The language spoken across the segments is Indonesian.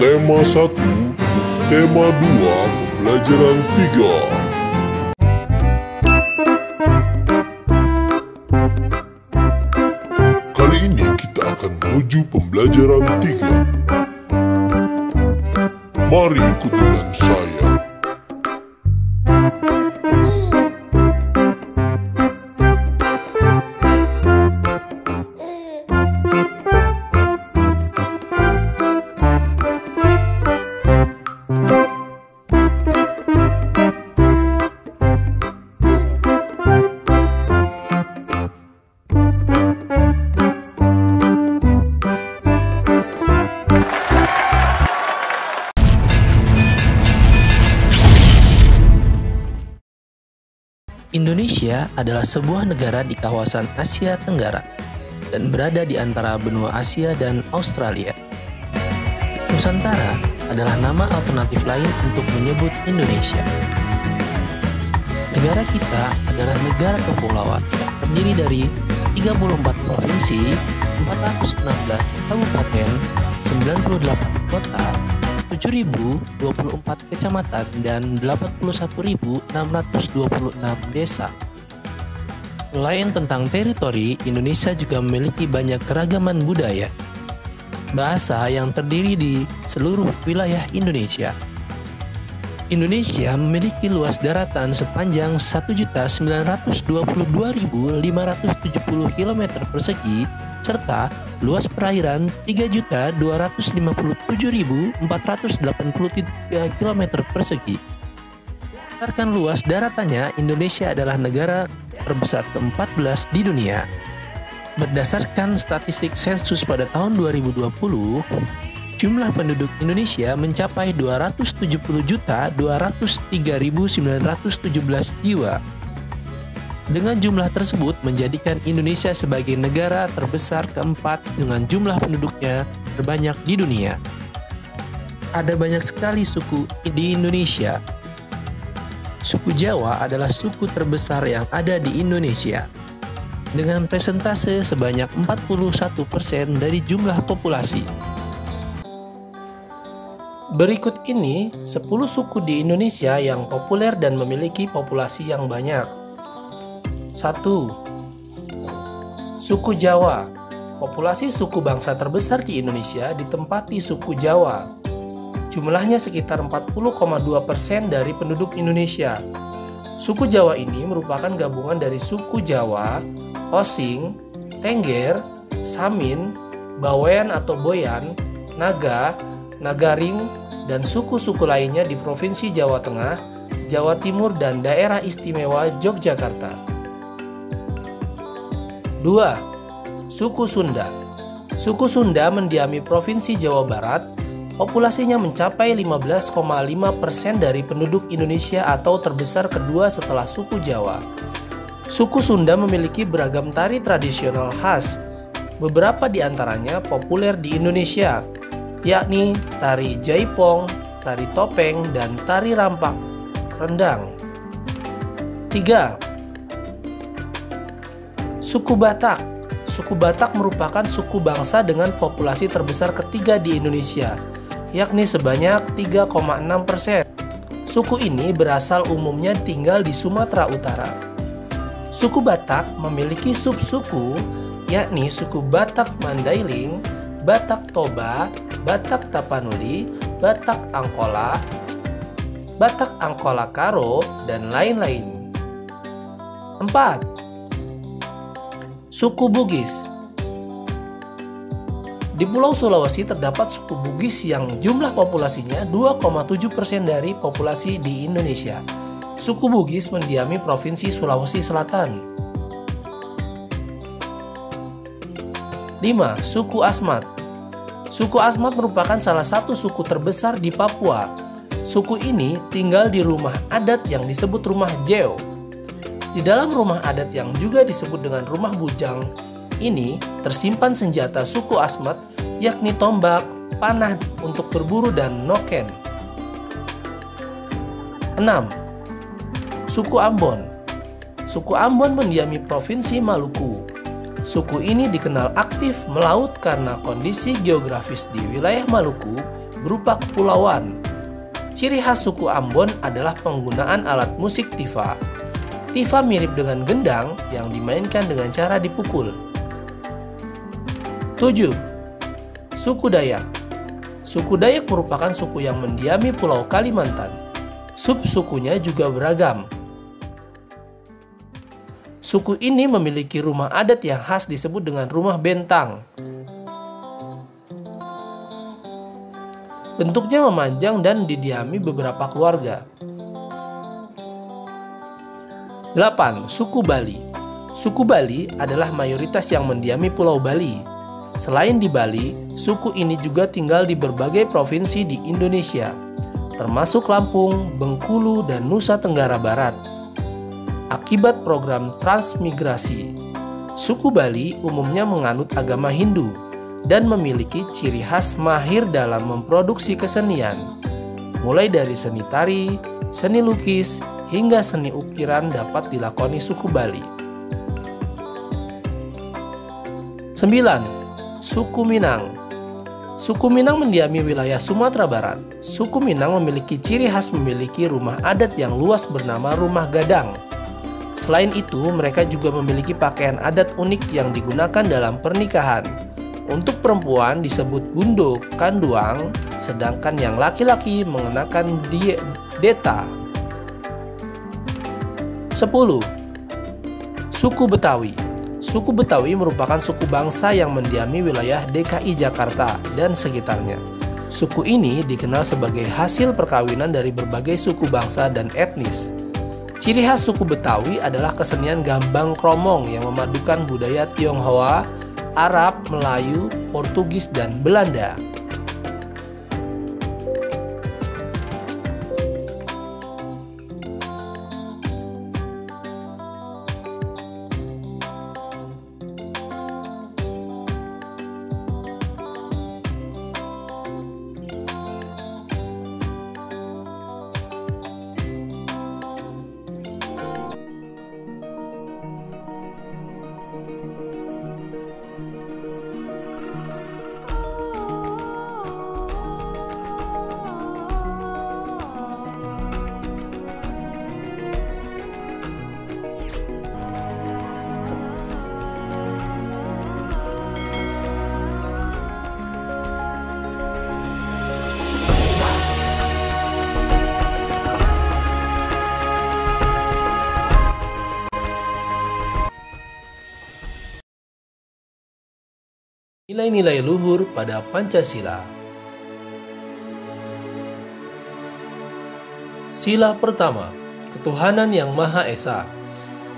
Subtema 1, Subtema 2, Pembelajaran 3. Kali ini kita akan menuju pembelajaran 3. Mari ikut dengan saya. Indonesia adalah sebuah negara di kawasan Asia Tenggara dan berada di antara benua Asia dan Australia. Nusantara adalah nama alternatif lain untuk menyebut Indonesia. Negara kita adalah negara kepulauan yang terdiri dari 34 provinsi, 416 kabupaten, 98 kota, 7.024 kecamatan, dan 81.626 desa. Selain tentang teritori, Indonesia juga memiliki banyak keragaman budaya, bahasa yang terdiri di seluruh wilayah Indonesia. Indonesia memiliki luas daratan sepanjang 1.922.570 km persegi serta luas perairan 3.257.483 km persegi. Berdasarkan luas daratannya, Indonesia adalah negara terbesar ke-14 di dunia. Berdasarkan statistik sensus pada tahun 2020, jumlah penduduk Indonesia mencapai 270.203.917 jiwa. Dengan jumlah tersebut menjadikan Indonesia sebagai negara terbesar keempat dengan jumlah penduduknya terbanyak di dunia. Ada banyak sekali suku di Indonesia. Suku Jawa adalah suku terbesar yang ada di Indonesia, dengan persentase sebanyak 41% dari jumlah populasi. Berikut ini 10 suku di Indonesia yang populer dan memiliki populasi yang banyak. 1. Suku Jawa. Populasi suku bangsa terbesar di Indonesia ditempati suku Jawa. Jumlahnya sekitar 40,2% dari penduduk Indonesia. Suku Jawa ini merupakan gabungan dari suku Jawa, Osing, Tengger, Samin, Bawean atau Boyan, Naga, Nagaring, dan suku-suku lainnya di Provinsi Jawa Tengah, Jawa Timur, dan Daerah Istimewa Yogyakarta. 2. Suku Sunda. Suku Sunda mendiami Provinsi Jawa Barat. Populasinya mencapai 15,5% dari penduduk Indonesia atau terbesar kedua setelah suku Jawa. Suku Sunda memiliki beragam tari tradisional khas. Beberapa di antaranya populer di Indonesia, yakni tari jaipong, tari topeng, dan tari rampak rendang. 3. Suku Batak. Suku Batak merupakan suku bangsa dengan populasi terbesar ketiga di Indonesia, yakni sebanyak 3,6%. Suku ini berasal umumnya tinggal di Sumatera Utara. Suku Batak memiliki sub-suku, yakni suku Batak Mandailing, Batak Toba, Batak Tapanuli, Batak Angkola, Batak Angkola Karo, dan lain-lain. 4. Suku Bugis. Di Pulau Sulawesi terdapat suku Bugis yang jumlah populasinya 2,7% dari populasi di Indonesia. Suku Bugis mendiami Provinsi Sulawesi Selatan. 5. Suku Asmat. Suku Asmat merupakan salah satu suku terbesar di Papua. Suku ini tinggal di rumah adat yang disebut rumah Jeo. Di dalam rumah adat yang juga disebut dengan rumah bujang ini tersimpan senjata suku Asmat, yakni tombak, panah untuk berburu, dan noken. 6. Suku Ambon. Suku Ambon mendiami Provinsi Maluku. Suku ini dikenal aktif melaut karena kondisi geografis di wilayah Maluku berupa kepulauan. Ciri khas suku Ambon adalah penggunaan alat musik tifa. Tifa mirip dengan gendang yang dimainkan dengan cara dipukul. 7. Suku Dayak. Suku Dayak merupakan suku yang mendiami Pulau Kalimantan. Subsukunya juga beragam. Suku ini memiliki rumah adat yang khas disebut dengan rumah bentang. Bentuknya memanjang dan didiami beberapa keluarga. 8. Suku Bali. Suku Bali adalah mayoritas yang mendiami Pulau Bali. Selain di Bali, suku ini juga tinggal di berbagai provinsi di Indonesia, termasuk Lampung, Bengkulu, dan Nusa Tenggara Barat. Akibat program transmigrasi, suku Bali umumnya menganut agama Hindu dan memiliki ciri khas mahir dalam memproduksi kesenian. Mulai dari seni tari, seni lukis, hingga seni ukiran dapat dilakoni suku Bali. 9. Suku Minang. Suku Minang mendiami wilayah Sumatera Barat. Suku Minang memiliki ciri khas memiliki rumah adat yang luas bernama Rumah Gadang. Selain itu, mereka juga memiliki pakaian adat unik yang digunakan dalam pernikahan. Untuk perempuan disebut bunduk kanduang, sedangkan yang laki-laki mengenakan deta. 10. Suku Betawi. Suku Betawi merupakan suku bangsa yang mendiami wilayah DKI Jakarta dan sekitarnya. Suku ini dikenal sebagai hasil perkawinan dari berbagai suku bangsa dan etnis. Ciri khas suku Betawi adalah kesenian gambang kromong yang memadukan budaya Tionghoa, Arab, Melayu, Portugis, dan Belanda. Nilai-nilai luhur pada Pancasila. Sila pertama, ketuhanan yang Maha Esa.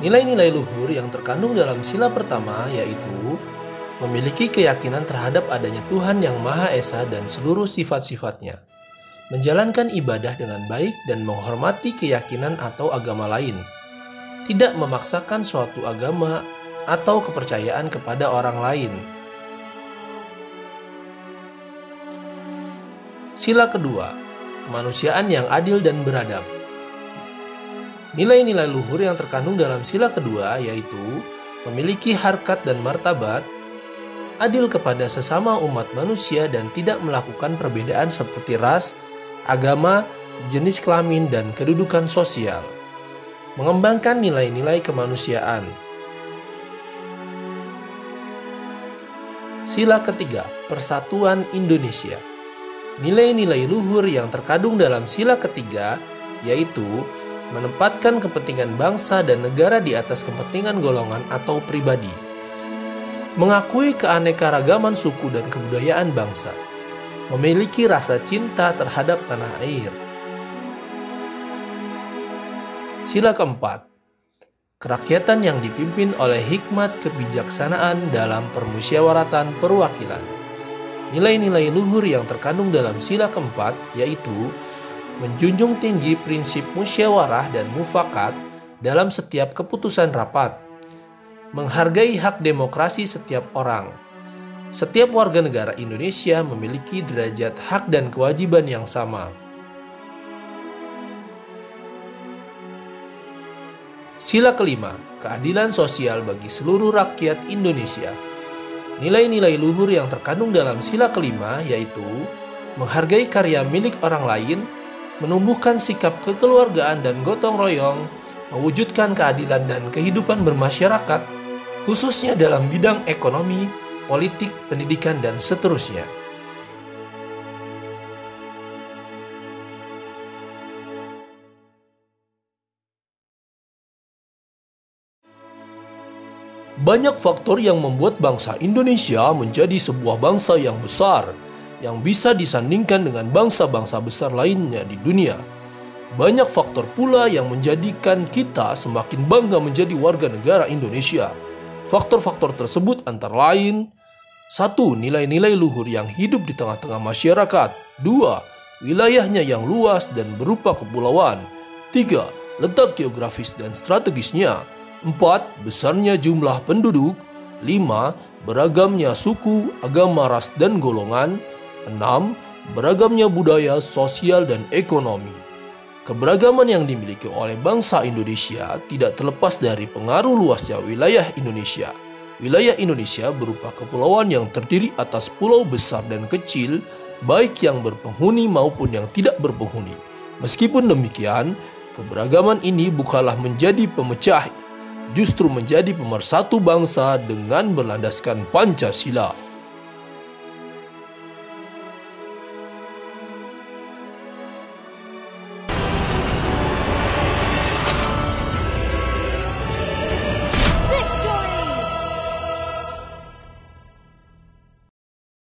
Nilai-nilai luhur yang terkandung dalam sila pertama yaitu memiliki keyakinan terhadap adanya Tuhan yang Maha Esa dan seluruh sifat-sifatnya, menjalankan ibadah dengan baik dan menghormati keyakinan atau agama lain, tidak memaksakan suatu agama atau kepercayaan kepada orang lain. Sila kedua, kemanusiaan yang adil dan beradab. Nilai-nilai luhur yang terkandung dalam sila kedua yaitu memiliki harkat dan martabat, adil kepada sesama umat manusia dan tidak melakukan perbedaan seperti ras, agama, jenis kelamin, dan kedudukan sosial. Mengembangkan nilai-nilai kemanusiaan. Sila ketiga, Persatuan Indonesia. Nilai-nilai luhur yang terkandung dalam sila ketiga yaitu menempatkan kepentingan bangsa dan negara di atas kepentingan golongan atau pribadi, mengakui keanekaragaman suku dan kebudayaan bangsa, memiliki rasa cinta terhadap tanah air. Sila keempat, kerakyatan yang dipimpin oleh hikmat kebijaksanaan dalam permusyawaratan perwakilan. Nilai-nilai luhur yang terkandung dalam sila keempat yaitu menjunjung tinggi prinsip musyawarah dan mufakat dalam setiap keputusan rapat, menghargai hak demokrasi setiap orang. Setiap warga negara Indonesia memiliki derajat hak dan kewajiban yang sama. Sila kelima, keadilan sosial bagi seluruh rakyat Indonesia. Nilai-nilai luhur yang terkandung dalam sila kelima yaitu menghargai karya milik orang lain, menumbuhkan sikap kekeluargaan dan gotong royong, mewujudkan keadilan dan kehidupan bermasyarakat, khususnya dalam bidang ekonomi, politik, pendidikan, dan seterusnya. Banyak faktor yang membuat bangsa Indonesia menjadi sebuah bangsa yang besar, yang bisa disandingkan dengan bangsa-bangsa besar lainnya di dunia. Banyak faktor pula yang menjadikan kita semakin bangga menjadi warga negara Indonesia. Faktor-faktor tersebut antara lain: 1. Nilai-nilai luhur yang hidup di tengah-tengah masyarakat. 2. Wilayahnya yang luas dan berupa kepulauan. 3. Letak geografis dan strategisnya. 4. Besarnya jumlah penduduk. 5. Beragamnya suku, agama, ras, dan golongan. 6. Beragamnya budaya, sosial, dan ekonomi. Keberagaman yang dimiliki oleh bangsa Indonesia tidak terlepas dari pengaruh luasnya wilayah Indonesia. Wilayah Indonesia berupa kepulauan yang terdiri atas pulau besar dan kecil, baik yang berpenghuni maupun yang tidak berpenghuni. Meskipun demikian, keberagaman ini bukanlah menjadi pemecah, justru menjadi pemersatu bangsa dengan berlandaskan Pancasila.